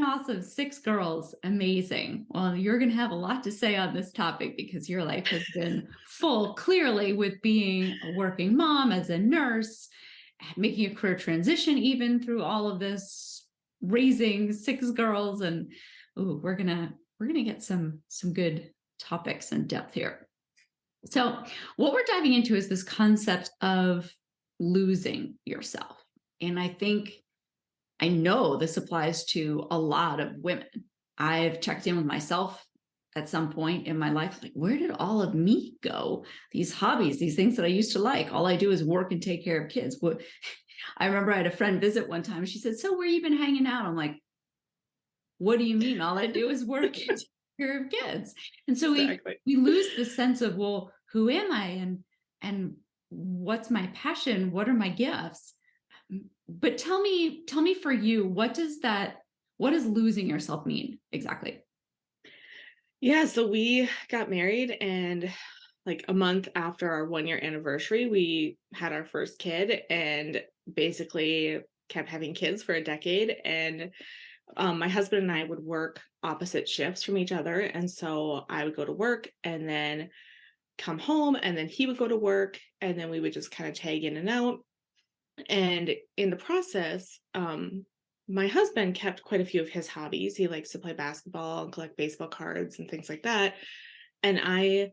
Awesome. 6 girls. Amazing. Well, you're going to have a lot to say on this topic because your life has been full, clearly, with being a working mom, as a nurse, making a career transition, even through all of this, raising 6 girls. And ooh, we're gonna get some good topics and depth here. So, what we're diving into is this concept of losing yourself. And I know this applies to a lot of women. I've checked in with myself at some point in my life, like, where did all of me go? These hobbies, these things that I used to like, all I do is work and take care of kids. I remember I had a friend visit one time. She said, "So where you been hanging out?" I'm like, "What do you mean? All I do is work and take care of kids." And so Exactly. we lose the sense of, well, who am I, and what's my passion? What are my gifts? But tell me for you, what does losing yourself mean exactly? Yeah, so we got married and like a month after our 1 year anniversary, we had our first kid and basically kept having kids for a decade. And my husband and I would work opposite shifts from each other. And so I would go to work and then come home, and then he would go to work, and then we would just kind of tag in and out. And in the process, my husband kept quite a few of his hobbies. He likes to play basketball and collect baseball cards and things like that. And I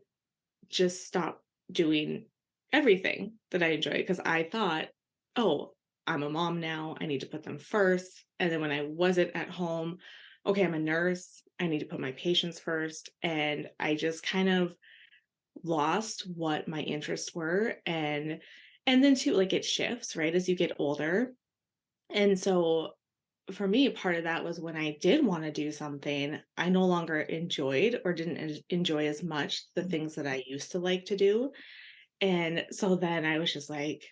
just stopped doing everything that I enjoy because I thought, oh, I'm a mom now. I need to put them first. And then when I wasn't at home, okay, I'm a nurse. I need to put my patients first. And I just kind of lost what my interests were. And then too, like it shifts, right, as you get older. And so for me, part of that was when I did want to do something, I no longer enjoyed or didn't enjoy as much the things that I used to like to do. And so then I was just like,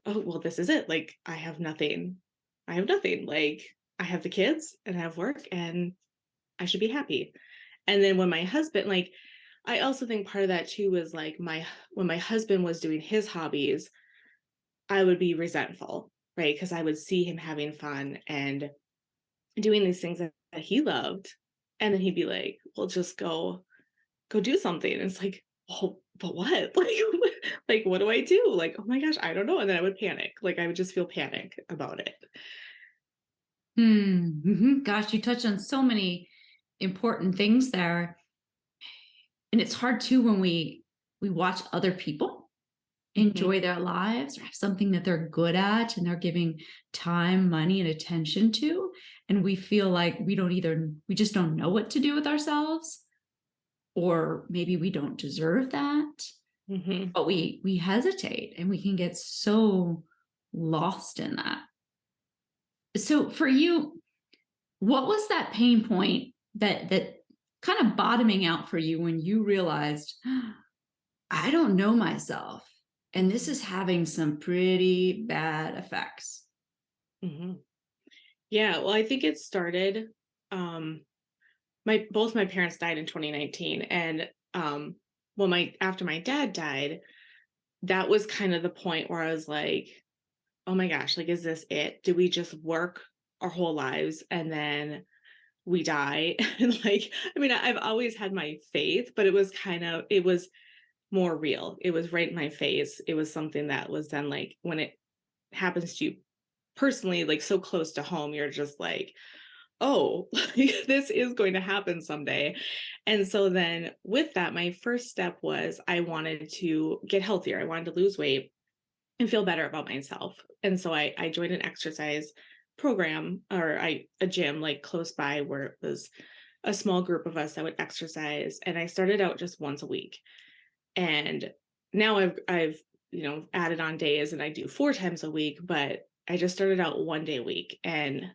oh, well, this is it. Like, I have nothing. I have nothing. Like, I have the kids and I have work and I should be happy. And then when my husband, like, I also think part of that too was like when my husband was doing his hobbies, I would be resentful, right? Because I would see him having fun and doing these things that he loved. And then he'd be like, well, just go do something. And it's like, oh, but what? Like what do I do? Like, oh my gosh, I don't know. And then I would panic. Like I would just feel panic about it. Gosh, you touched on so many important things there. And it's hard too when we watch other people Mhm. enjoy their lives or have something that they're good at and they're giving time, money, and attention to. And we feel like we just don't know what to do with ourselves, or maybe we don't deserve that. Mhm. But we hesitate and we can get so lost in that. So for you, what was that pain point that kind of bottoming out for you when you realized, I don't know myself and this Mhm. is having some pretty bad effects? Mhm. Yeah, well, I think it started my both my parents died in 2019, and well, my after my dad died, that was kind of the point where I was like, oh my gosh, like is this it? Do we just work our whole lives and then we die? And like, I mean, I've always had my faith, but it was more real. It was right in my face. It was something that was then like when it happens to you personally, like so close to home, you're just like, oh, like, this is going to happen someday. And so then with that, my first step was I wanted to get healthier. I wanted to lose weight and feel better about myself. And so I joined an exercise program or a gym like close by where it was a small group of us that would exercise. And I started out just once a week. And now I've added on days and I do 4 times a week, but I just started out 1 day a week. And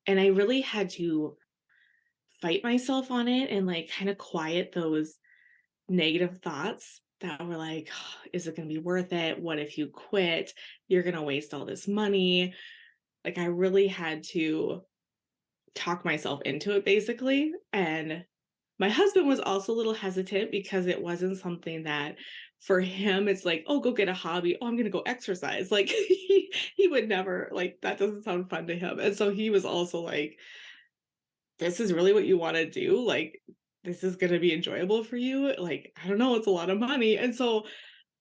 I really had to fight myself on it and like kind of quiet those negative thoughts that were like, "Oh, is it going to be worth it? What if you quit? You're going to waste all this money." Like I really had to talk myself into it basically. And my husband was also a little hesitant because it wasn't something that for him it's like, "Oh, go get a hobby. Oh, I'm going to go exercise." Like he would never like that doesn't sound fun to him. And so he was also like, this is really what you want to do? Like, this is going to be enjoyable for you? Like, I don't know, it's a lot of money. And so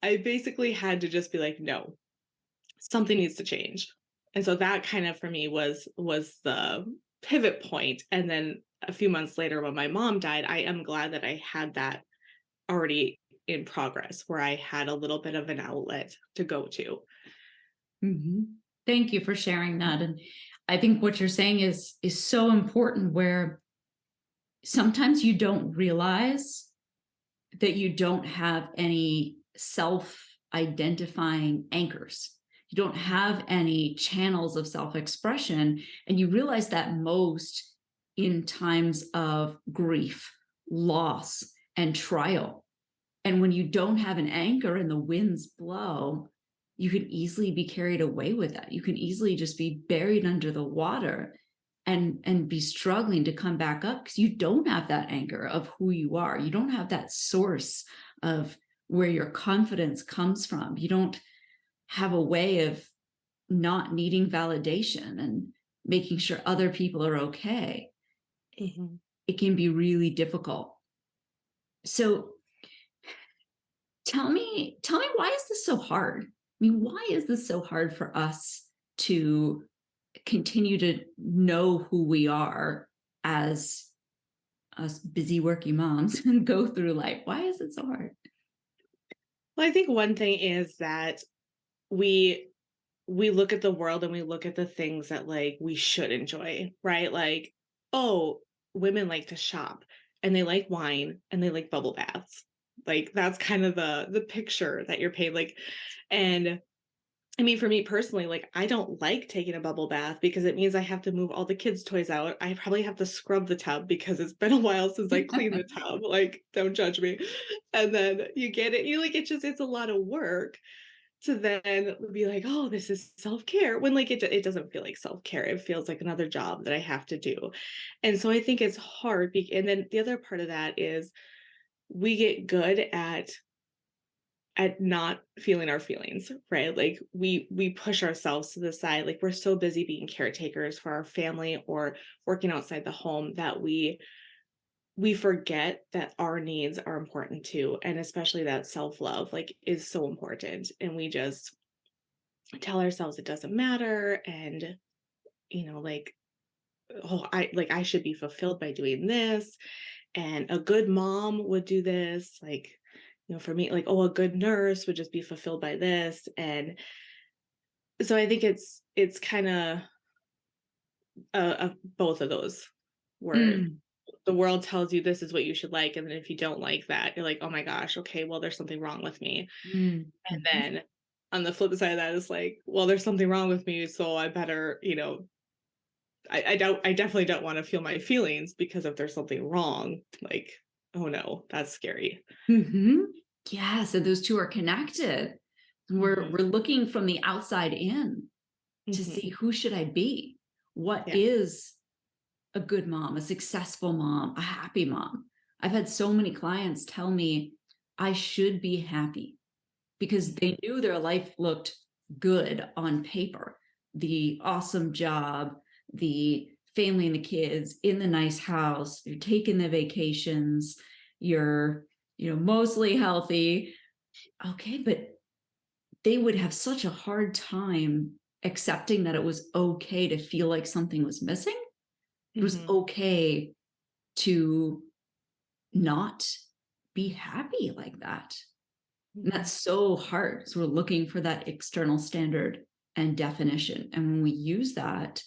I basically had to just be like, no, something needs to change. And so that kind of for me was the pivot point. And then a few months later when my mom died, I am glad that I had that already in progress where I had a little bit of an outlet to go to. Mhm. Thank you for sharing that. And I think what you're saying is so important, where sometimes you don't realize that you don't have any self-identifying anchors. You don't have any channels of self-expression, and you realize that most in times of grief, loss, and trial. And when you don't have an anchor and the winds blow, you can easily be carried away with that. You can easily just be buried under the water and be struggling to come back up because you don't have that anchor of who you are. You don't have that source of where your confidence comes from. You don't have a way of not needing validation and making sure other people are okay. Mhm. It can be really difficult. So tell me why is this so hard? I mean, why is this so hard for us to continue to know who we are as us busy working moms and go through life? Why is it so hard? Well, I think one thing is that we we look at the world and we look at the things that like we should enjoy, right? Like, oh, women like to shop and they like wine and they like bubble baths. Like that's kind of the picture that you're paid like. And I mean, for me personally, like I don't like taking a bubble bath because it means I have to move all the kids' toys out. I probably have to scrub the tub because it's been a while since I cleaned the tub. Like, don't judge me. And then you get it, you like it's a lot of work to then be like, "Oh, this is self-care," when, like, it doesn't feel like self-care, it feels like another job that I have to do, and so I think it's hard and then the other part of that is we get good at not feeling our feelings, right? Like, we push ourselves to the side, like, we're so busy being caretakers for our family or working outside the home that we forget that our needs are important too, and especially that self-love, like, is so important, and we just tell ourselves it doesn't matter and like oh I should be fulfilled by doing this and a good mom would do this like for me like oh a good nurse would just be fulfilled by this and so I think it's kind of both of those where Mm, the world tells you this is what you should like and then if you don't like that you're like oh my gosh okay well there's something wrong with me mm, and mhm, then on the flip side of that is like well there's something wrong with me so I better I definitely don't wanna feel my feelings because if there's something wrong, like, oh no, that's scary. mhm. Yeah, so those two are connected. We're Mhm, looking from the outside in to see, mhm, who should I be? What yeah, is a good mom, a successful mom, a happy mom? I've had so many clients tell me I should be happy because mhm, they knew their life looked good on paper. The awesome job, the family and the kids in the nice house, you're taking the vacations, you're, mostly healthy. Okay, but they would have such a hard time accepting that it was okay to feel like something was missing. It was mhm, okay to not be happy like that. And mhm, that's so hard. So we're looking for that external standard and definition. And when we use that,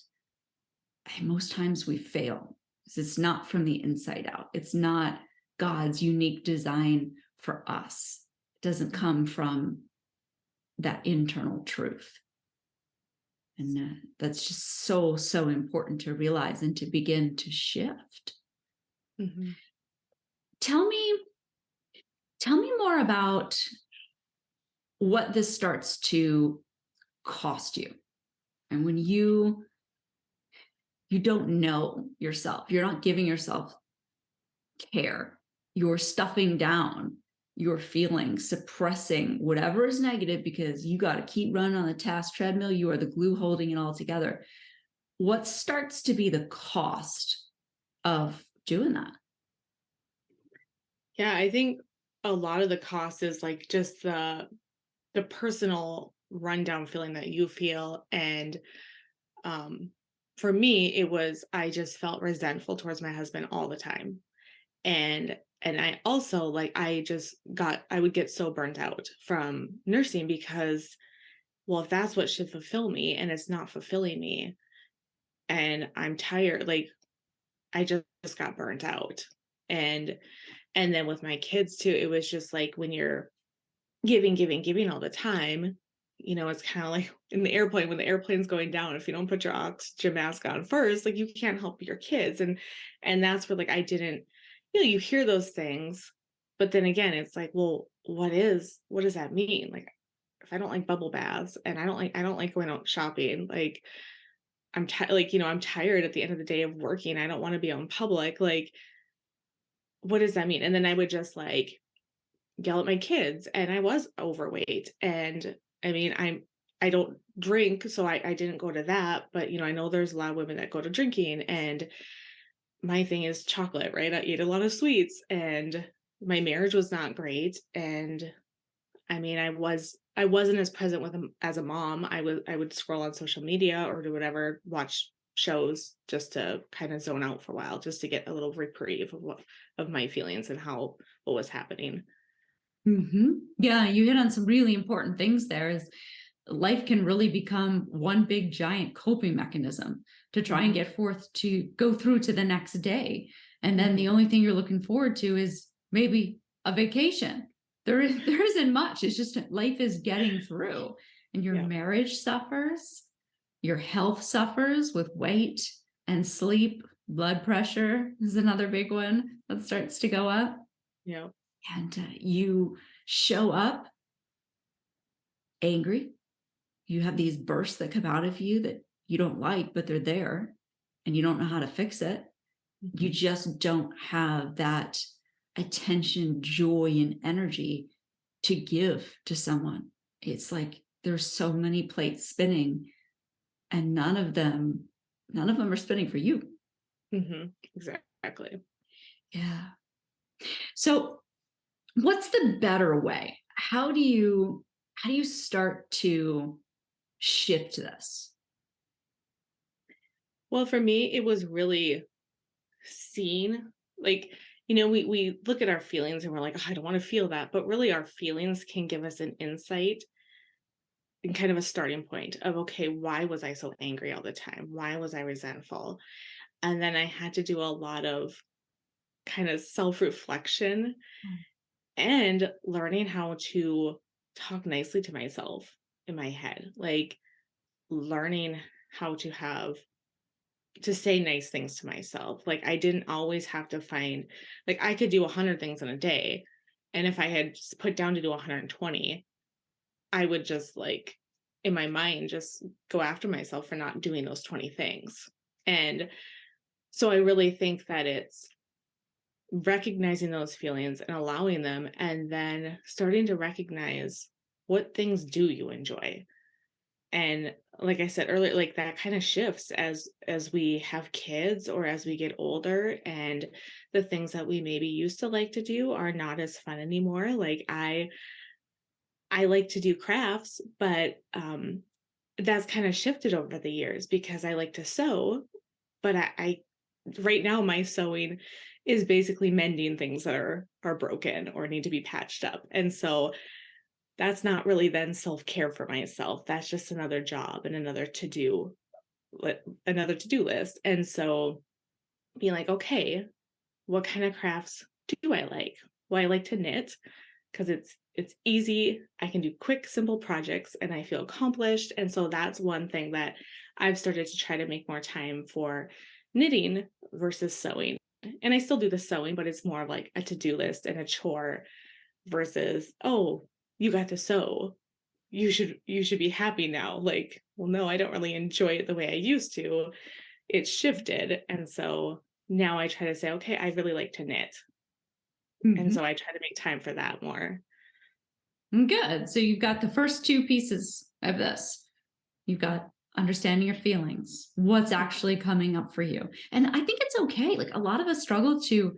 most times we fail because it's not from the inside out. It's not God's unique design for us. It doesn't mhm, come from that internal truth. And that's just so, so important to realize and to begin to shift. mhm, Tell me, tell me more about what this starts to cost you. And when you don't know yourself, you're not giving yourself care, you're stuffing down your feelings, suppressing whatever is negative because you got to keep running on the task treadmill. You are the glue holding it all together. What starts to be the cost of doing that? Yeah, I think a lot of the cost is like just the personal rundown feeling that you feel. And um for me, it was I just felt resentful towards my husband all the time. And I also like I would get so burnt out from nursing because, well, if that's what should fulfill me and it's not fulfilling me and I'm tired, like I just got burnt out. And and then with my kids too, it was just like when you're giving, giving, giving all the time, it's kind of like in the airplane when the airplane's going down, if you don't put your oxygen mask on first, like you can't help your kids. And that's where like I didn't, you hear those things, but then again, it's like, well, what does that mean? Like if I don't like bubble baths and I don't like going out shopping, like I'm tired at the end of the day of working. I don't want to be out in public. Like, what does that mean? And then I would just like yell at my kids, and I was overweight. And I mean, I don't drink, so I didn't go to that, but I know there's a lot of women that go to drinking, and my thing is chocolate, right? I eat a lot of sweets, and my marriage was not great. And I mean, I wasn't as present with him as a mom. I would scroll on social media or do whatever, watch shows just to kind of zone out for a while, just to get a little reprieve of my feelings and how what was happening. Yeah, you hit on some really important things there. Is life can really become one big giant coping mechanism to try and Mhm. get forth to go through to the next day. And then the Mhm. only thing you're looking forward to is maybe a vacation. There isn't much. It's just life is getting through. And your Yeah. marriage suffers, your health suffers with weight and sleep, blood pressure is another big one that starts to go up. Yeah. And you show up angry. You have these bursts that come out of you that you don't like, but they're there and you don't know how to fix it. You Mhm. just don't have that attention, joy, and energy to give to someone. It's like there's so many plates spinning and none of them are spinning for you. Mhm. Exactly. Yeah. So what's the better way? How do you start to shift this? Well, for me, it was really seeing, like, we look at our feelings and we're like, oh, I don't want to feel that. But really, our feelings can give us an insight and kind of a starting point of, okay, why was I so angry all the time? Why was I resentful? And then I had to do a lot of kind of self reflection and learning how to talk nicely to myself in my head. Like, learning how to say nice things to myself. Like I didn't always have to find, like I could do 100 things in a day, and if I had put down to do 120, I would just like in my mind just go after myself for not doing those 20 things. And so I really think that it's recognizing those feelings and allowing them, and then starting to recognize what things do you enjoy. And like I said earlier, like that kind of shifts as we have kids or as we get older, and the things that we maybe used to like to do are not as fun anymore. Like I like to do crafts, but that's kind of shifted over the years because I like to sew, but I right now my sewing is basically mending things that are broken or need to be patched up. And so that's not really then self-care for myself. That's just another job and another to-do list. And so being like, okay, what kind of crafts do I like? Well, I like to knit because it's easy. I can do quick, simple projects and I feel accomplished. And so that's one thing that I've started to try to make more time for, knitting versus sewing. And I still do the sewing, but it's more of like a to-do list and a chore versus, oh, you got to sew, you should be happy now. Like, well, no, I don't really enjoy it the way I used to. It shifted. And so now I try to say, okay, I really like to knit. And so Mhm. I try to make time for that more. Good. So you've got the first two pieces of this. You've got understanding your feelings, what's actually coming up for you. And I think it's okay. Like a lot of us struggle to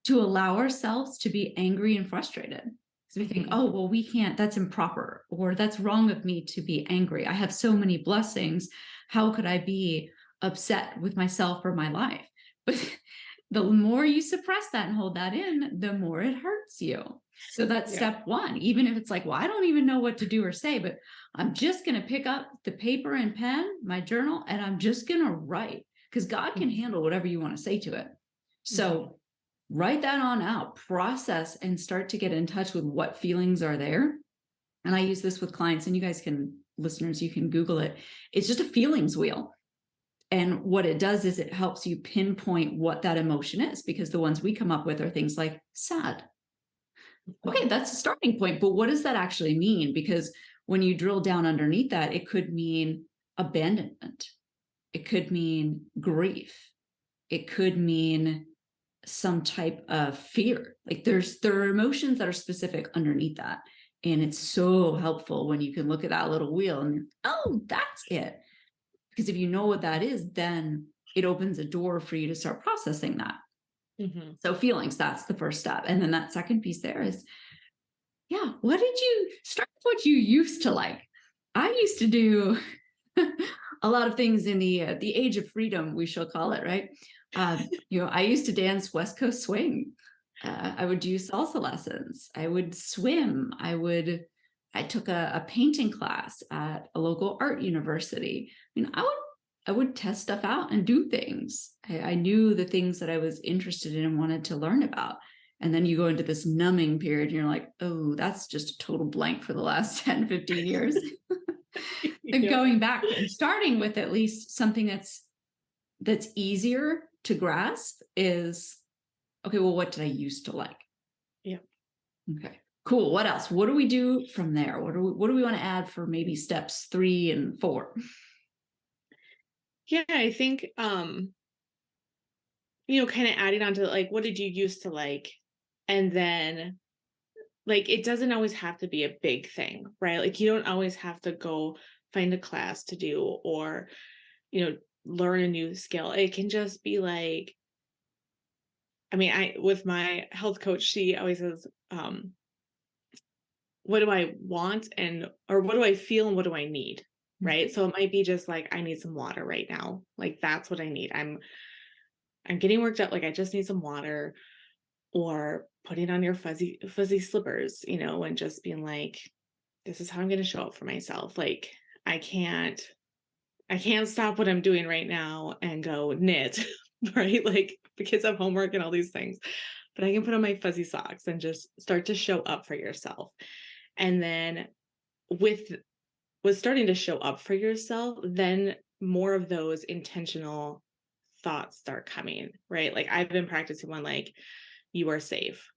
allow ourselves to be angry and frustrated. Because we think, Mhm. oh, well, we can't, that's improper, or that's wrong of me to be angry. I have so many blessings. How could I be upset with myself or my life? But the more you suppress that and hold that in, the more it hurts you. So that's Yeah. step one. Even if it's like, well, I don't even know what to do or say, but I'm just going to pick up the paper and pen, my journal, and I'm just going to write because God can Mhm. handle whatever you want to say to it. Mhm. So write that on out, process, and start to get in touch with what feelings are there. And I use this with clients, and you guys can, listeners, you can Google it. It's just a feelings wheel. And what it does is it helps you pinpoint what that emotion is, because the ones we come up with are things like sad. Okay, Mhm. that's a starting point. But what does that actually mean? Because when you drill down underneath that, it could mean abandonment, it could mean grief, it could mean some type of fear. Like there are emotions that are specific underneath that. And it's so helpful when you can look at that little wheel and, oh, that's it. Because if you know what that is, then it opens a door for you to start processing that. Mhm. So feelings, that's the first step. And then that second piece there is, yeah, what did you start with what you used to like? I used to do a lot of things in the age of freedom, we shall call it, right? I used to dance West Coast swing. I would do salsa lessons. I would swim. I took a painting class at a local art university. I mean, I would test stuff out and do things. I knew the things that I was interested in and wanted to learn about. And then you go into this numbing period and you're like, oh, that's just a total blank for the last 10, 15 years. And Yep. going back and starting with at least something that's easier to grasp is, okay, well, what did I used to like? Yep. Okay, cool. What else? What do we do from there? What do we want to add for maybe steps 3 and 4? Yeah, I think kind of adding on to like what did you used to like? And then like it doesn't always have to be a big thing, right? Like you don't always have to go find a class to do or, learn a new skill. It can just be like, I mean, I with my health coach, she always says, what do I want or what do I feel and what do I need? Right. So it might be just like I need some water right now. Like that's what I need. I'm getting worked up, like I just need some water, or putting on your fuzzy slippers, and just being like, this is how I'm gonna show up for myself. Like I can't I can't stop what I'm doing right now and go knit, right? Like the kids have homework and all these things. But I can put on my fuzzy socks and just start to show up for yourself. And then with starting to show up for yourself, then more of those intentional thoughts start coming, right? Like I've been practicing one like you are safe,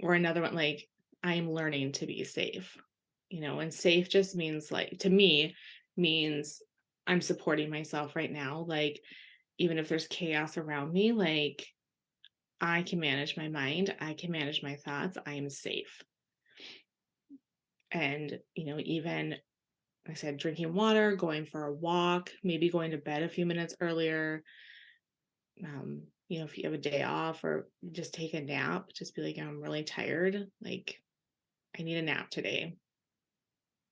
or another one like I am learning to be safe. And safe just means like to me means I'm supporting myself right now. Like even if there's chaos around me, like I can manage my mind, I can manage my thoughts, I am safe. And, even like I said, drinking water, going for a walk, maybe going to bed a few minutes earlier. If you have a day off or just take a nap, just be like, I'm really tired. Like, I need a nap today.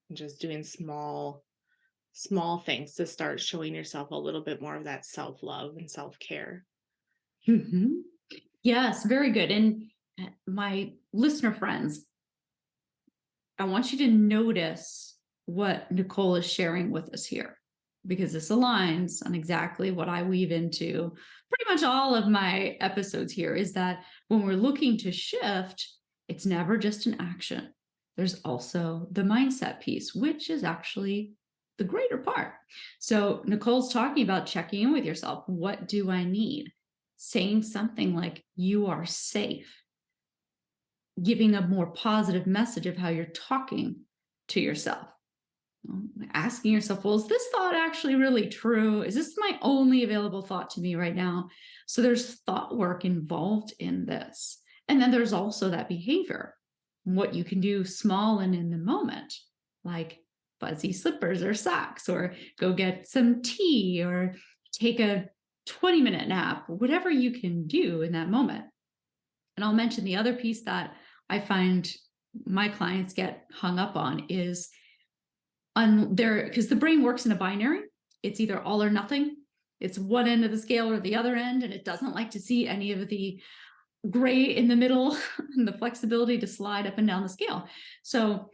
And just doing small things to start showing yourself a little bit more of that self-love and self-care. Mm-hmm. Yes, very good. And my listener friends, I want you to notice what Nichole is sharing with us here, because this aligns on exactly what I weave into pretty much all of my episodes here, is that when we're looking to shift, it's never just an action. There's also the mindset piece, which is actually the greater part. So Nichole's talking about checking in with yourself. What do I need? Saying something like, you are safe, giving a more positive message of how you're talking to yourself. Asking yourself, well, is this thought actually really true? Is this my only available thought to me right now? So there's thought work involved in this. And then there's also that behavior, what you can do small and in the moment, like fuzzy slippers or socks, or go get some tea, or take a 20-minute nap, whatever you can do in that moment. And I'll mention the other piece that I find my clients get hung up on is on their, because the brain works in a binary. It's either all or nothing. It's one end of the scale or the other end, and it doesn't like to see any of the gray in the middle and the flexibility to slide up and down the scale. So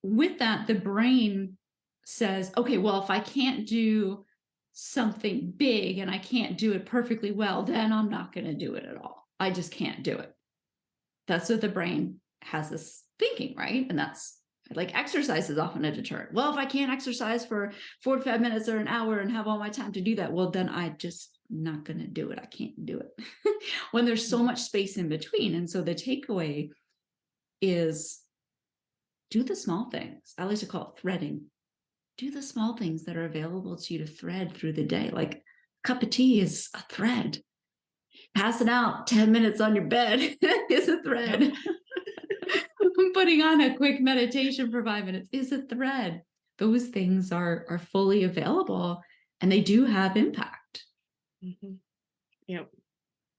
with that, the brain says, okay, well, if I can't do something big and I can't do it perfectly well, then I'm not going to do it at all. I just can't do it. That's what the brain has this thinking, right? And that's like exercise is often a deterrent. Well, if I can't exercise for 45 minutes or an hour and have all my time to do that, well, then I just not going to do it. I can't do it when there's so much space in between. And so the takeaway is do the small things. I like to call it threading. Do the small things that are available to you to thread through the day. Like a cup of tea is a thread. Passing out 10 minutes on your bed is a thread. Yep. Putting on a quick meditation for 5 minutes is a thread. Those things are fully available and they do have impact. Mhm. Yep.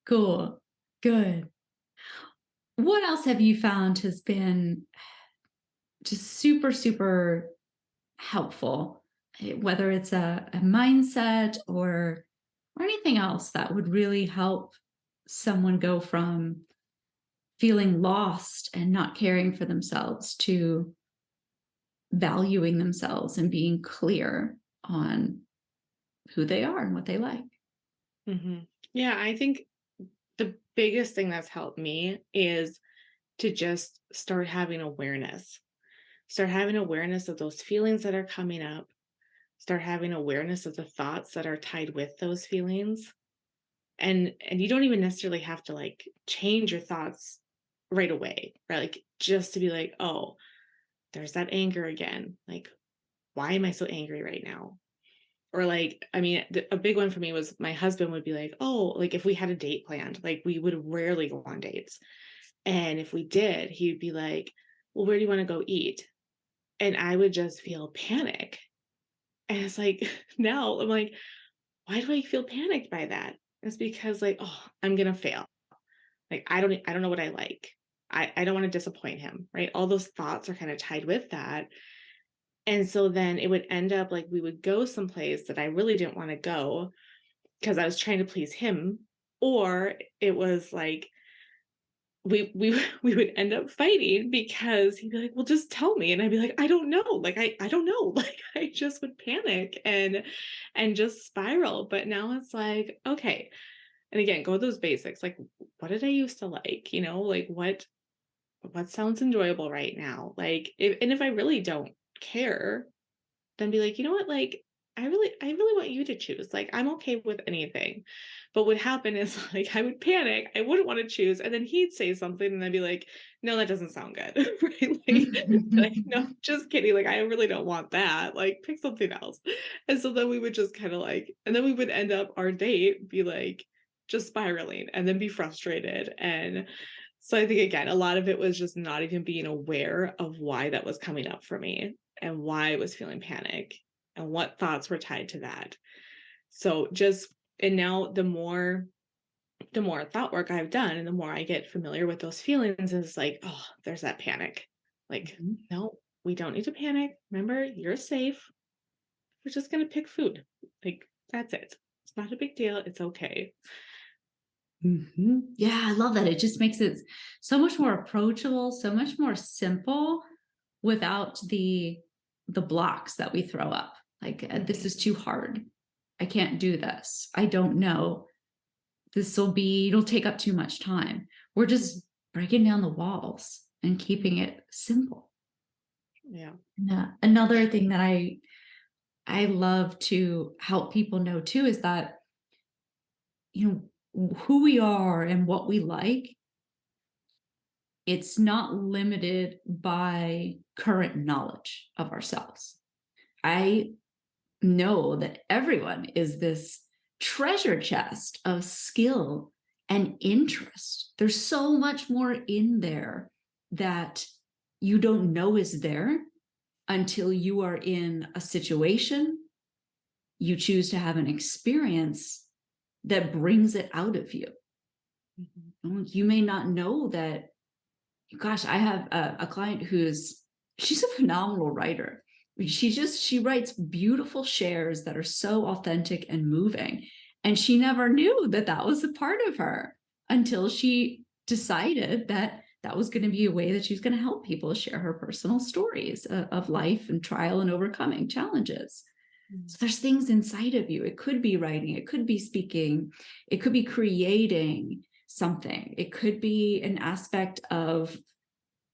Cool. Good. What else have you found has been just super, super helpful? Whether it's a mindset or anything else that would really help someone go from feeling lost and not caring for themselves to valuing themselves and being clear on who they are and what they like. Yeah, I think the biggest thing that's helped me is to just start having awareness. Start having awareness of those feelings that are coming up. Start having awareness of the thoughts that are tied with those feelings. And you don't even necessarily have to like change your thoughts right away, right? Like just to be like, oh, there's that anger again. Like, why am I so angry right now? Or like, I mean, a big one for me was my husband would be like, oh, like if we had a date planned, like we would rarely go on dates. And if we did, he'd be like, well, where do you want to go eat? And I would just feel panic. And it's like, now I'm like, why do I feel panicked by that? It's because like, oh, I'm gonna fail. Like I don't know what I like. I don't want to disappoint him, right? All those thoughts are kind of tied with that. And so then it would end up like we would go someplace that I really didn't want to go because I was trying to please him. Or it was like we we would end up fighting because he'd be like, well, just tell me. And I'd be like, I don't know. Like I don't know. Like I just would panic and just spiral. But now it's like, okay. And again, go with those basics. Like, what did I used to like? Like what sounds enjoyable right now? Like if I really don't care, then be like, you know what, like I really want you to choose. Like I'm okay with anything. But what happened is like I would panic, I wouldn't want to choose, and then he'd say something and I'd be like, no, that doesn't sound good. Right? Like, no, just kidding. Like I really don't want that. Like pick something else. And so then we would just kind of like, and then we would end up our date be like just spiraling and then be frustrated. And so I think again, a lot of it was just not even being aware of why that was coming up for me and why I was feeling panic and what thoughts were tied to that. So just and now the more thought work I've done and the more I get familiar with those feelings is like, oh, there's that panic. Like, no, we don't need to panic. Remember, you're safe. We're just gonna pick food. Like, that's it. It's not a big deal. It's okay. Yeah, I love that. It just makes it so much more approachable, so much more simple without the blocks that we throw up. Like this is too hard. I can't do this. I don't know. It'll take up too much time. We're just breaking down the walls and keeping it simple. Yeah. Another thing that I love to help people know too is that who we are and what we like, it's not limited by current knowledge of ourselves. I know that everyone is this treasure chest of skill and interest. There's so much more in there that you don't know is there until you are in a situation, you choose to have an experience that brings it out of you. You may not know that. Gosh, I have a client she's a phenomenal writer. She writes beautiful shares that are so authentic and moving. And she never knew that that was a part of her until she decided that that was going to be a way that she's going to help people share her personal stories of life and trial and overcoming challenges. So there's things inside of you. It could be writing, it could be speaking, it could be creating something. It could be an aspect of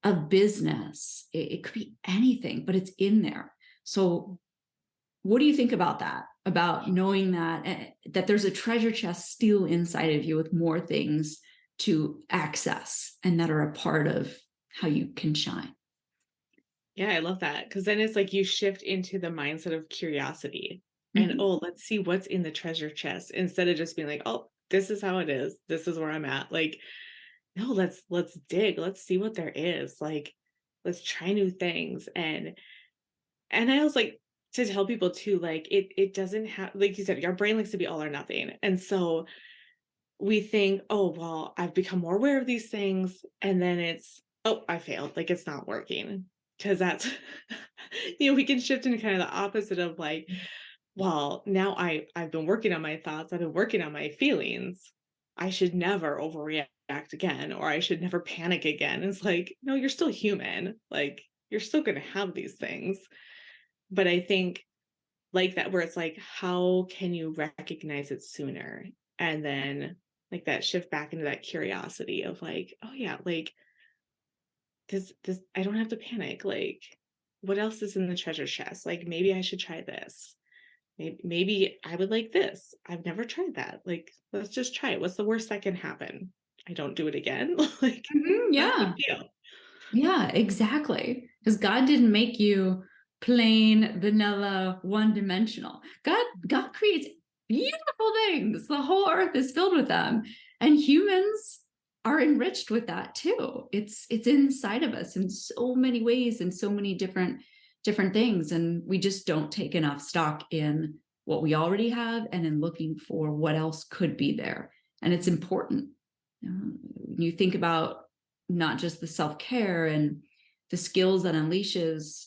a business. It could be anything, but it's in there. So what do you think about that? About knowing that there's a treasure chest still inside of you with more things to access and that are a part of how you can shine. Yeah, I love that because then it's like you shift into the mindset of curiosity and, Mhm. oh, let's see what's in the treasure chest instead of just being like, oh, this is how it is. This is where I'm at. Like, no, let's dig. Let's see what there is. Like, let's try new things. And I also like to tell people too, like it doesn't have, like you said, your brain likes to be all or nothing. And so we think, oh, well, I've become more aware of these things. And then it's, oh, I failed. Like it's not working. Cause that's, we can shift into kind of the opposite of like, well, now I've been working on my thoughts. I've been working on my feelings. I should never overreact again, or I should never panic again. It's like, no, you're still human. Like you're still going to have these things. But I think like that where it's like, how can you recognize it sooner? And then like that shift back into that curiosity of like, oh yeah, like this I don't have to panic. Like, what else is in the treasure chest? Like maybe I should try this. Maybe I would like this. I've never tried that. Like, let's just try it. What's the worst that can happen? I don't do it again. Like, Mhm, not a big yeah. deal. Yeah, exactly. Because God didn't make you plain, vanilla, one-dimensional. God creates beautiful things. The whole earth is filled with them. And humans are enriched with that too. It's inside of us in so many ways and so many different things. And we just don't take enough stock in what we already have and in looking for what else could be there. And it's important. When you think about not just the self-care and the skills that unleashes,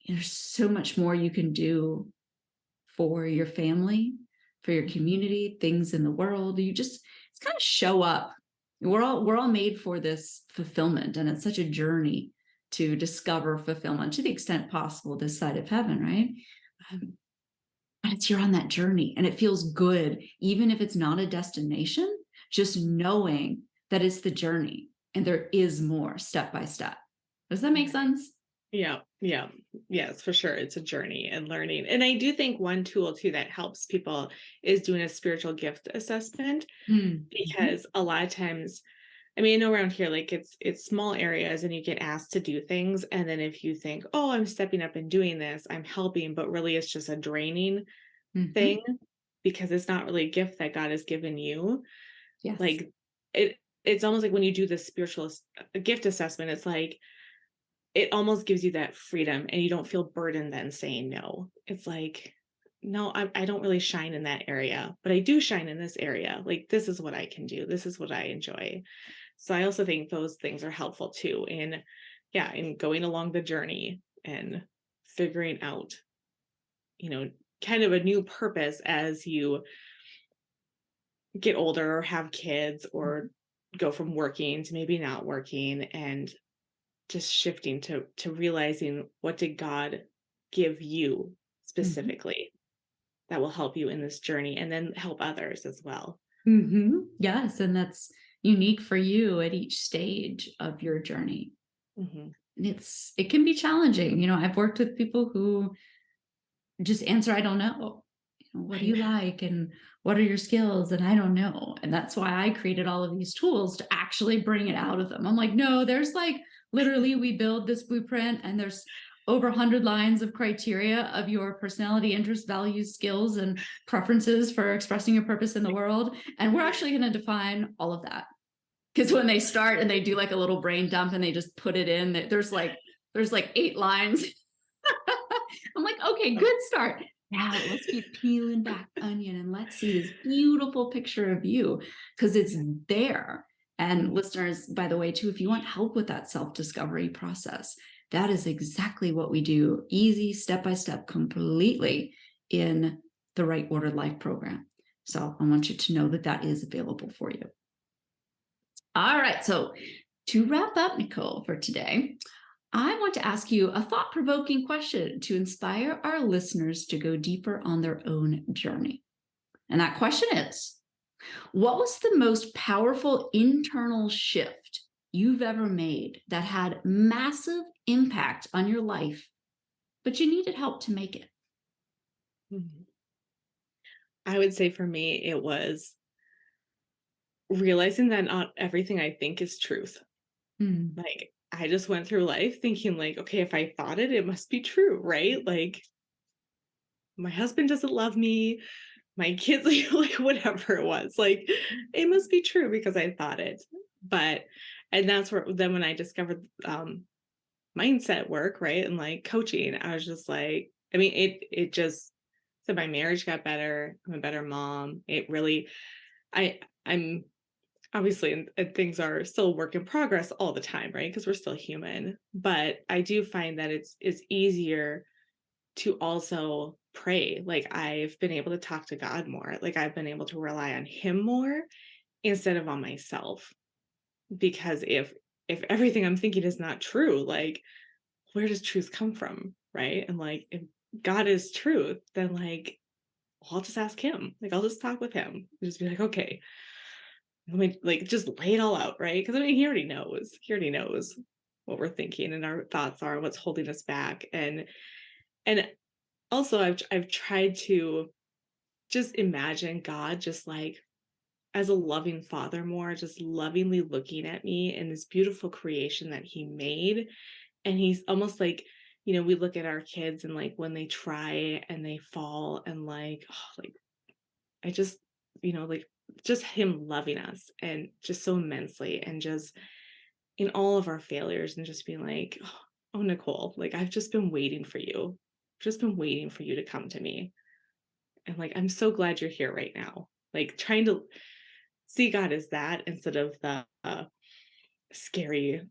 there's so much more you can do for your family, for your community, things in the world. You just it's kind of show up. We're all made for this fulfillment, and it's such a journey to discover fulfillment to the extent possible this side of heaven, right? Um, but it's you're on that journey and it feels good, even if it's not a destination, just knowing that it's the journey and there is more step by step. Does that make sense? Yeah, yeah. Yes, for sure. It's a journey and learning. And I do think one tool too that helps people is doing a spiritual gift assessment Mm-hmm. because a lot of times, I mean, I know around here, like it's small areas and you get asked to do things. And then if you think, oh, I'm stepping up and doing this, I'm helping, but really it's just a draining Mm-hmm. thing because it's not really a gift that God has given you. Yes. Like it's almost like when you do the gift assessment, it's like it almost gives you that freedom and you don't feel burdened then saying no. It's like, no, I don't really shine in that area, but I do shine in this area. Like, this is what I can do. This is what I enjoy. So I also think those things are helpful too yeah, in going along the journey and figuring out, you know, kind of a new purpose as you get older or have kids or go from working to maybe not working and just shifting to realizing what did God give you Mm-hmm. specifically that will help you in this journey and then help others as well. Mm-hmm. Yes. And that's unique for you at each stage of your journey. Mhm. And it can be challenging. I've worked with people who just answer, I don't know. What do Right. you like? And what are your skills? And I don't know. And that's why I created all of these tools to actually bring it out of them. I'm like, no, there's like literally we build this blueprint and there's over 100 lines of criteria of your personality, interests, values, skills, and preferences for expressing your purpose in the world. And we're actually going to define all of that. Because when they start and they do like a little brain dump and they just put it in, there's like 8 lines. I'm like, okay, good start. Now let's keep peeling back onion and let's see this beautiful picture of you because it's there. And Mhm. listeners, by the way, too, if you want help with that self discovery process, that is exactly what we do, easy, step by step, completely in the Right Ordered Life program. So I want you to know that that is available for you. All right. So to wrap up, Nichole, for today, I want to ask you a thought provoking question to inspire our listeners to go deeper on their own journey. And that question is, what was the most powerful internal shift you've ever made that had massive impact on your life, but you needed help to make it? Mhm. I would say for me, it was realizing that not everything I think is truth. Hmm. Like, I just went through life thinking like, okay, if I thought it, it must be true, right? Like, my husband doesn't love me, my kids, like whatever it was, like it must be true because I thought it. But and that's where then when I discovered mindset work, right? And like coaching, I was just like, I mean, it just so my marriage got better. I'm a better mom. It really I'm obviously and things are still a work in progress all the time, right? Because we're still human. But I do find that it's easier to also pray. Like I've been able to talk to God more. Like I've been able to rely on him more instead of on myself. Because if everything I'm thinking is not true, like where does truth come from? Right. And like if God is truth, then like I'll just ask him. Like I'll just talk with him. And just be like, okay, let me like just lay it all out, right? Because I mean he already knows. He already knows what we're thinking and our thoughts are, what's holding us back. And also I've tried to just imagine God just like as a loving father more, just lovingly looking at me and this beautiful creation that he made. And he's almost like, we look at our kids and like when they try and they fall and like, oh, like I just, like just him loving us and just so immensely and just in all of our failures and just being like, oh Nichole, like I've just been waiting for you. Just been waiting for you to come to me. And like, I'm so glad you're here right now. Like trying to see God as that instead of the scary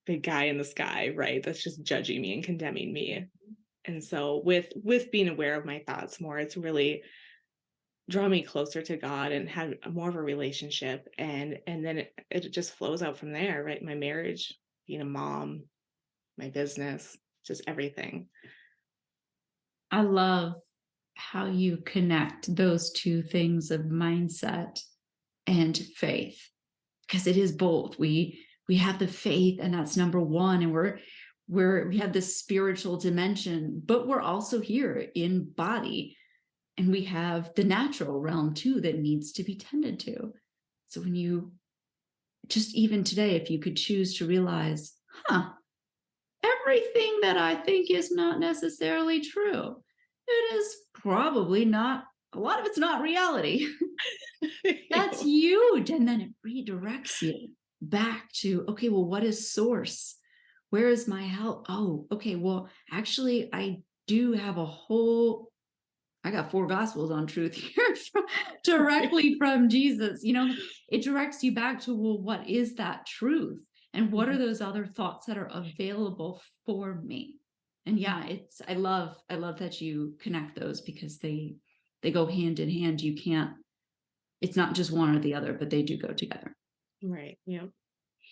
big guy in the sky, right? That's just judging me and condemning me. And so with being aware of my thoughts more, it's really drawn me closer to God and had more of a relationship. And then it just flows out from there, right? My marriage, being a mom, my business, just everything. I love how you connect those two things of mindset and faith because it is both. We have the faith and that's number one, and we have this spiritual dimension, but we're also here in body, and we have the natural realm too that needs to be tended to. So when you just even today, if you could choose to realize, everything that I think is not necessarily true, it is probably not, a lot of it's not reality. That's huge. And then it redirects you back to, okay, well, what is source? Where is my help? Oh, okay. Well, actually, I do have I got four gospels on truth here directly from Jesus. It directs you back to, well, what is that truth? And what are Mhm. those other thoughts that are available for me? And yeah, I love that you connect those because they go hand in hand. You can't, it's not just one or the other, but they do go together. Right. Yeah.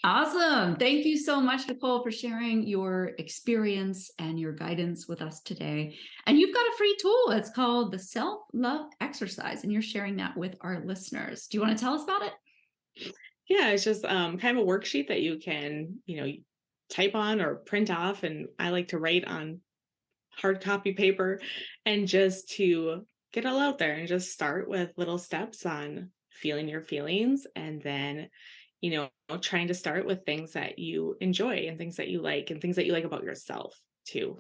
Awesome. Thank you so much, Nichole, for sharing your experience and your guidance with us today. And you've got a free tool. It's called the Self Love Exercise, and you're sharing that with our listeners. Do you want to tell us about it? Yeah, it's just kind of a worksheet that you can, type on or print off. And I like to write on hard copy paper and just to get all out there and just start with little steps on feeling your feelings and then trying to start with things that you enjoy and things that you like and things that you like about yourself too.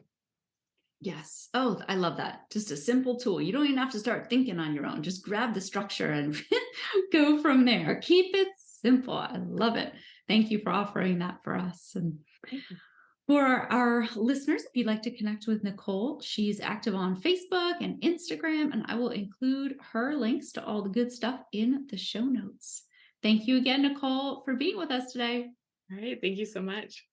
Yes. Oh, I love that. Just a simple tool. You don't even have to start thinking on your own. Just grab the structure and go from there. Keep it simple. I love it. Thank you for offering that for us. And For our listeners, if you'd like to connect with Nichole, she's active on Facebook and Instagram, and I will include her links to all the good stuff in the show notes. Thank you again, Nichole, for being with us today. All right. Thank you so much.